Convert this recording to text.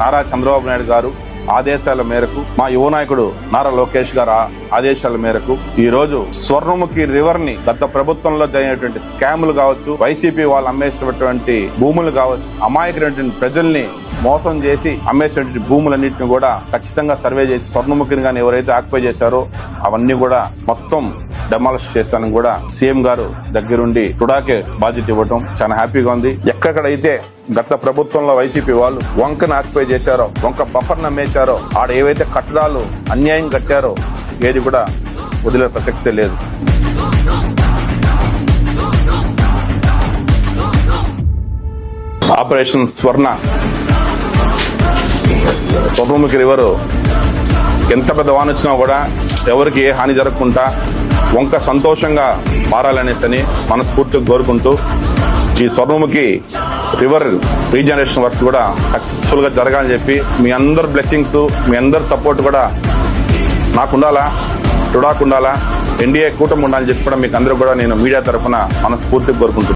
నారా చంద్రబాబు నాయుడు గారు ఆదేశాల మేరకు, మా యువ నాయకుడు నారా లోకేష్ గారు ఆదేశాల మేరకు ఈ రోజు స్వర్ణముఖి రివర్ ని గత ప్రభుత్వంలో జరిగినటువంటి స్కాములు కావచ్చు, వైసీపీ వాళ్ళు అమ్మేసినటువంటి భూములు కావచ్చు, అమాయకులైనటువంటి ప్రజల్ని మోసం చేసి అమ్మేసినటువంటి భూములన్నింటినీ కూడా ఖచ్చితంగా సర్వే చేసి స్వర్ణముఖిని కానీ ఎవరైతే ఆక్యుపై చేశారో అవన్నీ కూడా మొత్తం డెమాలిష్ చేస్తానని కూడా సీఎం గారు దగ్గరుండి టుడాకే బాధ్యత ఇవ్వటం చాలా హ్యాపీగా ఉంది. ఎక్కడైతే గత ప్రభుత్వంలో వైసీపీ వాళ్ళు వంకను ఆక్యుపై చేశారో, వంక బఫర్ నమ్మేశారో, ఆడ ఏవైతే కట్టడాలు అన్యాయం కట్టారో ఏది కూడా వదిలే ప్రసక్తే లేదు. ఆపరేషన్ స్వర్ణముఖి రివర్ ఎంత పెద్ద వాన వచ్చినా కూడా ఎవరికి ఏ హాని జరగకుండా వంక సంతోషంగా మారాలనేసని మనస్ఫూర్తిగా కోరుకుంటూ ఈ స్వర్ణముఖి రివర్ రీజనరేషన్ వర్క్స్ కూడా సక్సెస్ఫుల్ గా జరగాలని చెప్పి మీ అందరు బ్లెస్సింగ్స్, మీ అందరు సపోర్ట్ కూడా నాకుండాలా, టుడాకుండాలా, ఎన్డీఏ కూటమి ఉండాలని చెప్పి కూడా మీకు అందరూ కూడా నేను మీడియా తరఫున మనస్ఫూర్తిగా కోరుకుంటున్నాను.